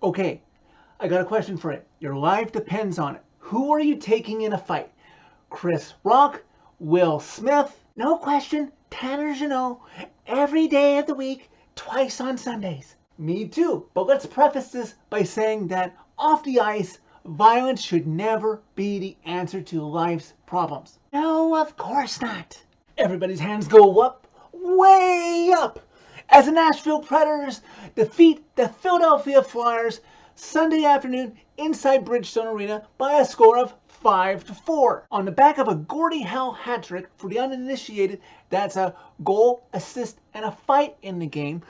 Okay, I got a question for you. Your life depends on it. Who are you taking in a fight? Chris Rock, Will Smith? No question, Tanner Jeannot, every day of the week, twice on Sundays. Me too, but let's preface this by saying that off the ice, violence should never be the answer to life's problems. No, of course not. Everybody's hands go up, way up, as the Nashville Predators defeat the Philadelphia Flyers Sunday afternoon inside Bridgestone Arena by a score of 5-4. On the back of a Gordie Howe hat trick. For the uninitiated, that's a goal, assist, and a fight in the game.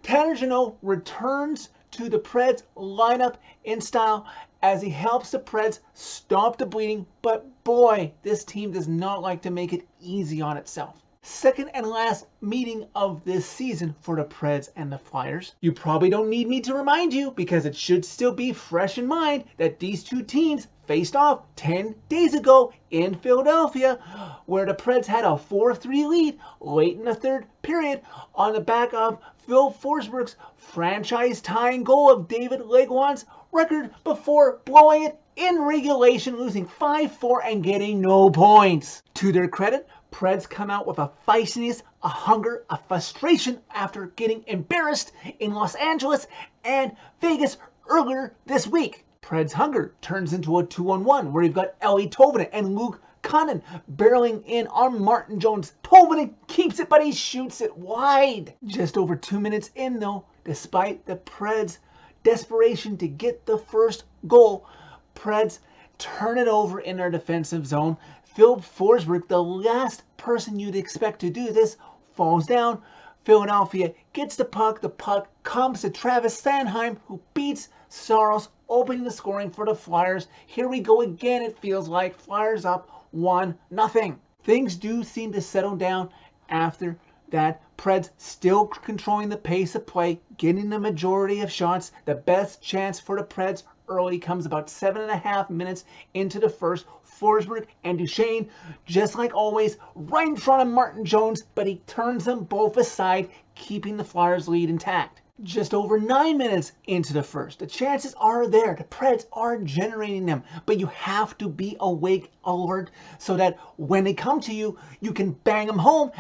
Tanner Jeannot returns to the Preds lineup in style as he helps the Preds stop the bleeding, but boy, this team does not like to make it easy on itself. Second and last meeting of this season for the Preds and the Flyers. You probably don't need me to remind you, because it should still be fresh in mind, that these two teams faced off 10 days ago in Philadelphia, where the Preds had a 4-3 lead late in the third period on the back of Phil Forsberg's franchise-tying goal of David Legwand's record before blowing it in regulation, losing 5-4 and getting no points. To their credit, Preds come out with a feistiness, a hunger, a frustration after getting embarrassed in Los Angeles and Vegas earlier this week. Preds' hunger turns into a 2-on-1 where you've got Ellie Tolvanen and Luke Kunin barreling in on Martin Jones. Tolvanen keeps it, but he shoots it wide. Just over 2 minutes in though, despite the Preds' desperation to get the first goal, Preds turn it over in their defensive zone. Phil Forsberg, the last person you'd expect to do this, falls down. Philadelphia gets the puck. The puck comes to Travis Sanheim, who beats Saros, opening the scoring for the Flyers. Here we go again, it feels like. Flyers up 1-0. Things do seem to settle down after that. Preds still controlling the pace of play, getting the majority of shots. The best chance for the Preds early comes about 7.5 minutes into the first. Forsberg and Duchesne, just like always, right in front of Martin Jones, but he turns them both aside, keeping the Flyers' lead intact. Just over 9 minutes into the first, the chances are there. The Preds are generating them, but you have to be awake, alert, so that when they come to you, you can bang them home.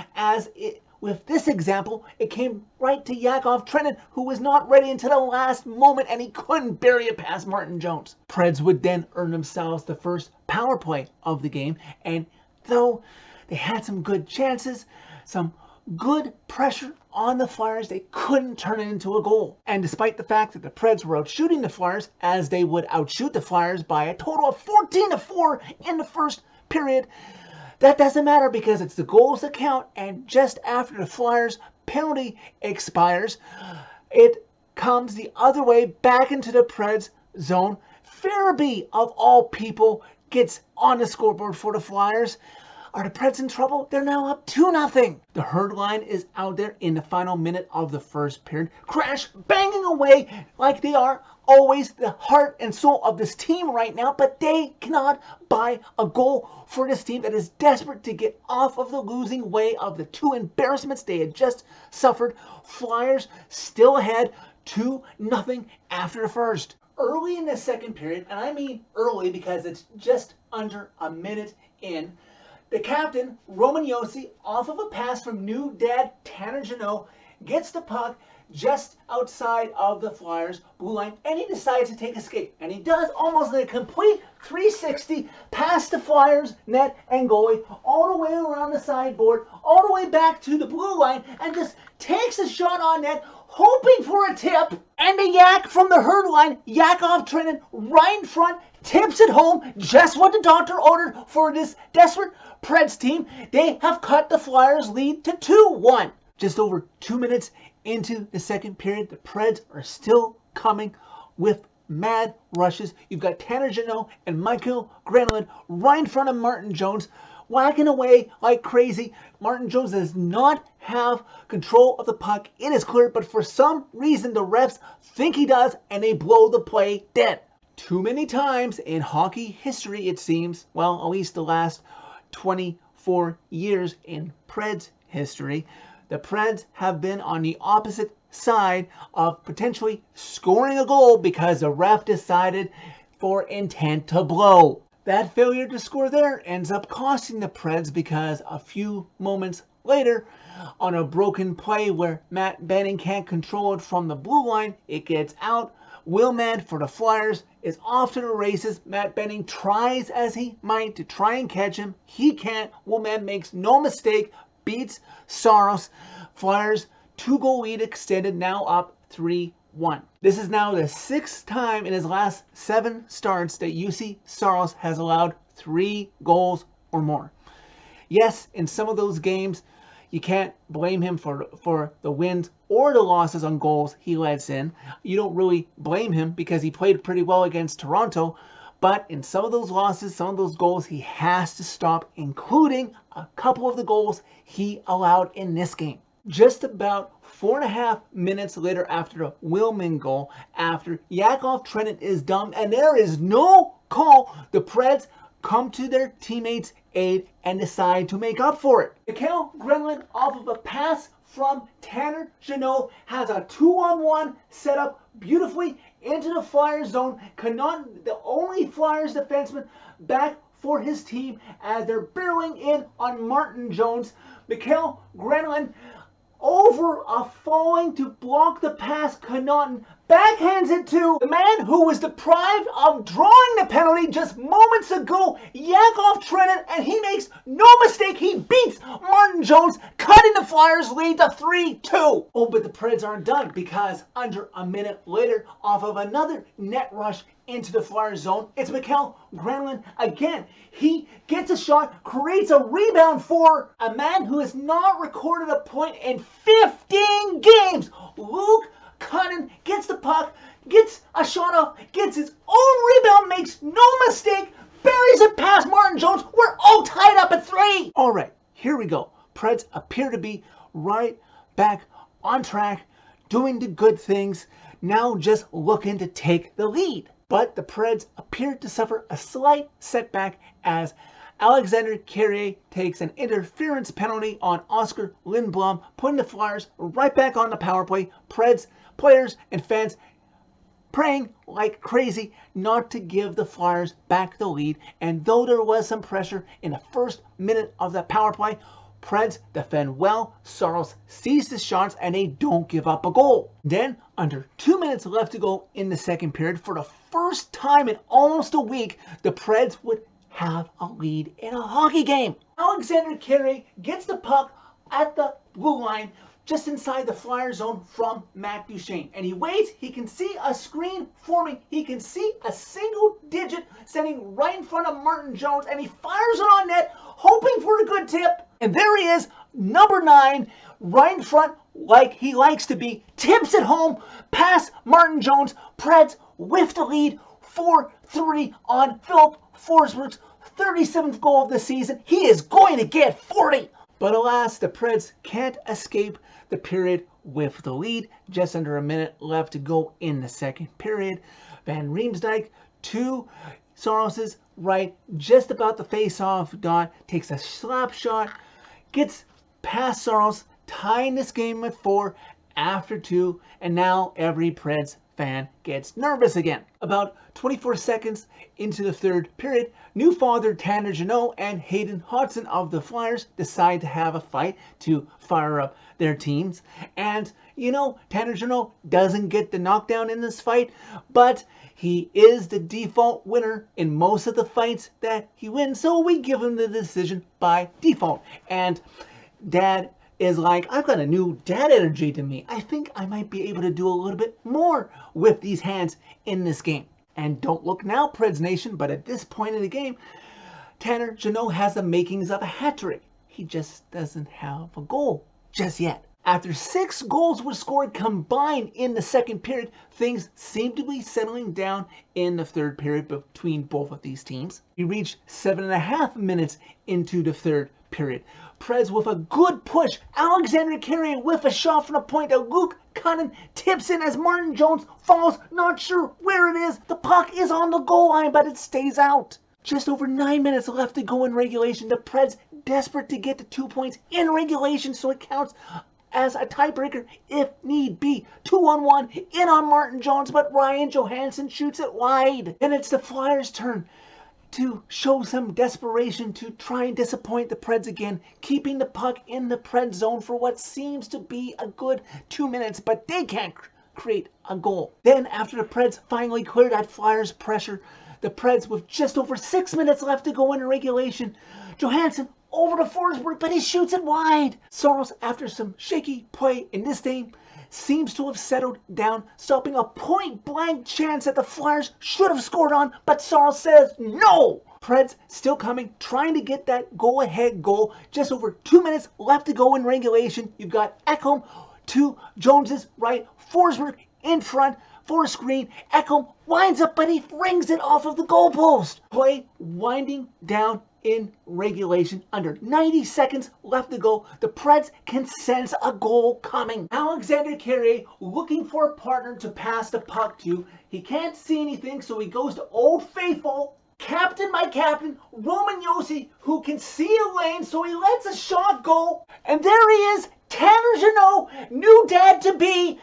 With this example, it came right to Yakov Trenin, who was not ready until the last moment, and he couldn't bury it past Martin Jones. Preds would then earn themselves the first power play of the game, and though they had some good chances, some good pressure on the Flyers, they couldn't turn it into a goal. And despite the fact that the Preds were outshooting the Flyers, as they would outshoot the Flyers by a total of 14-4 in the first period, that doesn't matter because it's the goals that count. And just after the Flyers' penalty expires, it comes the other way back into the Preds zone. Farabee, of all people, gets on the scoreboard for the Flyers. Are the Preds in trouble? They're now up 2-0. The herd line is out there in the final minute of the first period. Crash banging away like they are always the heart and soul of this team right now, but they cannot buy a goal for this team that is desperate to get off of the losing way of the two embarrassments they had just suffered. Flyers still ahead 2-0 after the first. Early in the second period, and I mean early because it's just under a minute in, the captain, Roman Josi, off of a pass from new dad Tanner Jeannot, gets the puck just outside of the Flyers' blue line, and he decides to take a skate. And he does almost a complete 360 past the Flyers' net and goalie, all the way around the sideboard, all the way back to the blue line, and just takes a shot on net, hoping for a tip, and a yak from the herd line, Yakov Trenin, right in front, tips it home, just what the doctor ordered for this desperate Preds team. They have cut the Flyers' lead to 2-1. Just over 2 minutes into the second period, the Preds are still coming with mad rushes. You've got Tanner Jeannot and Michael Granlund right in front of Martin Jones, whacking away like crazy. Martin Jones does not have control of the puck. It is clear, but for some reason the refs think he does, and they blow the play dead. Too many times in hockey history, it seems, well, at least the last 24 years in Preds history, the Preds have been on the opposite side of potentially scoring a goal because the ref decided for intent to blow. That failure to score there ends up costing the Preds because a few moments later, on a broken play where Matt Benning can't control it from the blue line, it gets out. Willman for the Flyers is off to the races. Matt Benning tries as he might to try and catch him. He can't. Willman makes no mistake, beats Saros. Flyers 2-goal lead extended, now up 3-1. This is now the 6th time in his last 7 starts that UC Saros has allowed 3 goals or more. Yes, in some of those games, you can't blame him for the wins or the losses on goals he lets in. You don't really blame him because he played pretty well against Toronto. But in some of those losses, some of those goals, he has to stop, including a couple of the goals he allowed in this game. Just about 4.5 minutes later after the Willman goal, after Yakov Trenin is done and there is no call, the Preds come to their teammates' aid and decide to make up for it. Mikael Granlund, off of a pass from Tanner Jeannot, has a 2-on-1 set up beautifully into the Flyers zone. Connaughton, the only Flyers defenseman, back for his team as they're barreling in on Martin Jones. Mikael Granlund, over a falling to block the pass, Connaughton backhands it to the man who was deprived of drawing the penalty just moments ago, Yakov Trenin, and he makes no mistake, he beats Martin Jones, cutting the Flyers' lead to 3-2. Oh, but the Preds aren't done because under a minute later, off of another net rush into the Flyers zone, it's Mikael Granlund again. He gets a shot, creates a rebound for a man who has not recorded a point in 15 games. Luke Cunnin gets the puck, gets a shot off, gets his own rebound, makes no mistake, buries it past Martin Jones. We're all tied up at 3. All right, here we go. Preds appear to be right back on track, doing the good things, now just looking to take the lead. But the Preds appeared to suffer a slight setback as Alexander Carrier takes an interference penalty on Oscar Lindblom, putting the Flyers right back on the power play. Preds players and fans praying like crazy not to give the Flyers back the lead. And though there was some pressure in the first minute of the power play, Preds defend well. Saros sees the shots and they don't give up a goal. Then, under 2 minutes left to go in the second period, for the first time in almost a week, the Preds would have a lead in a hockey game. Alexander Carrier gets the puck at the blue line, just inside the Flyer zone from Matt Duchene. And he waits, he can see a screen forming, he can see a single digit sending right in front of Martin Jones, and he fires it on net, hoping for a good tip. And there he is, number 9, right in front like he likes to be, tips it home past Martin Jones. Preds with the lead 4-3 on Philip Forsberg's 37th goal of the season. He is going to get 40. But alas, the Preds can't escape the period with the lead. Just under a minute left to go in the second period. Van Riemsdyk to Saros' right, just about the face-off dot, takes a slap shot, gets past Saros, tying this game at 4 after 2, and now every Preds fan gets nervous again. About 24 seconds into the third period, new father Tanner Jeannot and Hayden Hodgson of the Flyers decide to have a fight to fire up their teams. And, you know, Tanner Jeannot doesn't get the knockdown in this fight, but he is the default winner in most of the fights that he wins, so we give him the decision by default. And Dad is like, I've got a new dad energy to me. I think I might be able to do a little bit more with these hands in this game. And don't look now, Preds Nation, but at this point in the game, Tanner Jeannot has the makings of a hat trick. He just doesn't have a goal just yet. After 6 goals were scored combined in the second period, things seem to be settling down in the third period between both of these teams. We reached 7.5 minutes into the third period. Preds with a good push. Alexander Carrier with a shot from the point that Luke Cunnin tips in as Martin Jones falls. Not sure where it is. The puck is on the goal line, but it stays out. Just over 9 minutes left to go in regulation. The Preds desperate to get to 2 points in regulation so it counts as a tiebreaker if need be. 2-on-1 in on Martin Jones, but Ryan Johansson shoots it wide. And it's the Flyers' turn to show some desperation to try and disappoint the Preds again, keeping the puck in the Preds zone for what seems to be a good 2 minutes, but they can't create a goal. Then after the Preds finally clear that Flyers pressure, the Preds with just over 6 minutes left to go in regulation, Johansson over to Forsberg, but he shoots it wide. Saros, after some shaky play in this game, seems to have settled down, stopping a point-blank chance that the Flyers should have scored on, but Saros says no! Preds still coming, trying to get that go-ahead goal. Just over 2 minutes left to go in regulation. You've got Ekholm to Jones's right, Forsberg in front for a screen. Ekholm winds up, but he rings it off of the goalpost. Play winding down in regulation. Under 90 seconds left to go. The Preds can sense a goal coming. Alexander Carrier looking for a partner to pass the puck to. He can't see anything, so he goes to Old Faithful, captain by captain, Roman Josi, who can see a lane, so he lets a shot go. And there he is, Tanner Jeannot, new dad-to-be.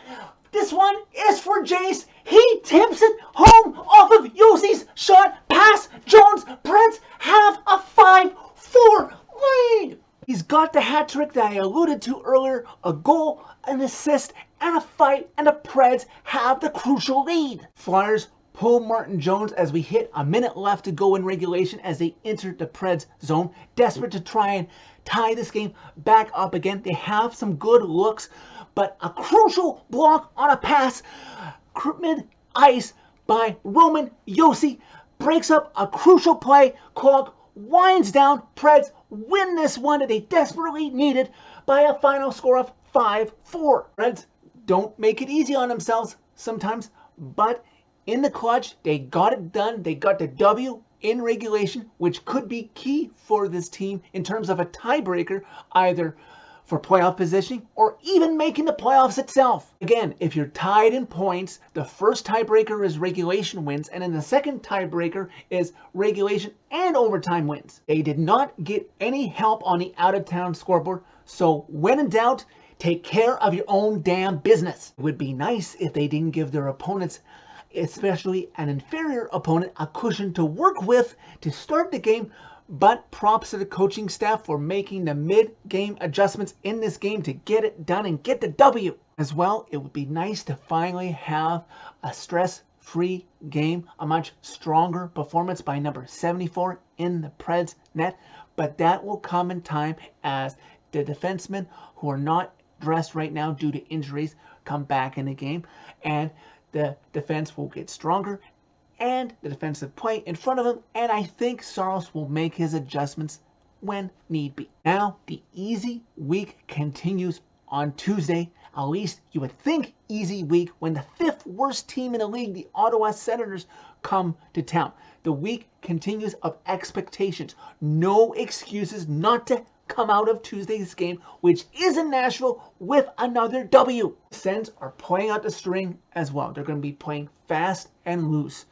This one is for Jayce. He tips it home off of Josi's shot. Pass Jones. Preds have a 5-4 lead. He's got the hat trick that I alluded to earlier. A goal, an assist, and a fight. And the Preds have the crucial lead. Flyers pull Martin Jones as we hit a minute left to go in regulation as they enter the Preds zone. Desperate to try and tie this game back up again. They have some good looks, but a crucial block on a pass mid-ice by Roman Josi breaks up a crucial play. Clock winds down. Preds win this one that they desperately needed by a final score of 5-4. Preds don't make it easy on themselves sometimes, but in the clutch, they got it done. They got the W in regulation, which could be key for this team in terms of a tiebreaker, either for playoff positioning or even making the playoffs itself. Again, if you're tied in points, the first tiebreaker is regulation wins, and then the second tiebreaker is regulation and overtime wins. They did not get any help on the out-of-town scoreboard, so when in doubt, take care of your own damn business. It would be nice if they didn't give their opponents, especially an inferior opponent, a cushion to work with to start the game. But props to the coaching staff for making the mid-game adjustments in this game to get it done and get the W. As well, it would be nice to finally have a stress-free game, a much stronger performance by number 74 in the Preds net. But that will come in time as the defensemen who are not dressed right now due to injuries come back in the game, and the defense will get stronger and the defensive play in front of him, and I think Saros will make his adjustments when need be. Now, the easy week continues on Tuesday. At least you would think easy week when the 5th worst team in the league, the Ottawa Senators, come to town. The week continues of expectations. No excuses not to come out of Tuesday's game, which is in Nashville, with another W. The Sens are playing out the string as well. They're going to be playing fast and loose.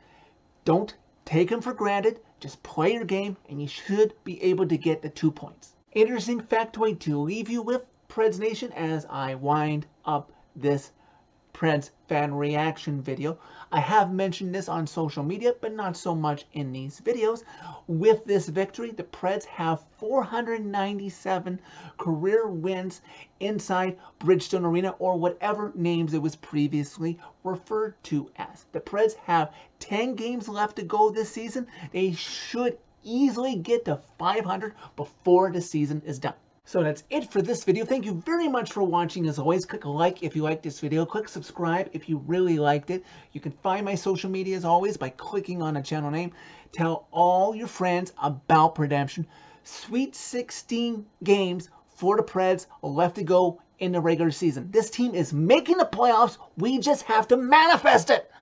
Don't take them for granted. Just play your game, and you should be able to get the 2 points. Interesting factoid to leave you with, Preds Nation, as I wind up this Preds fan reaction video. I have mentioned this on social media, but not so much in these videos. With this victory, the Preds have 497 career wins inside Bridgestone Arena, or whatever names it was previously referred to as. The Preds have 10 games left to go this season. They should easily get to 500 before the season is done. So that's it for this video. Thank you very much for watching. As always, click a like if you liked this video. Click subscribe if you really liked it. You can find my social media as always by clicking on a channel name. Tell all your friends about Redemption. Sweet 16 games for the Preds left to go in the regular season. This team is making the playoffs. We just have to manifest it.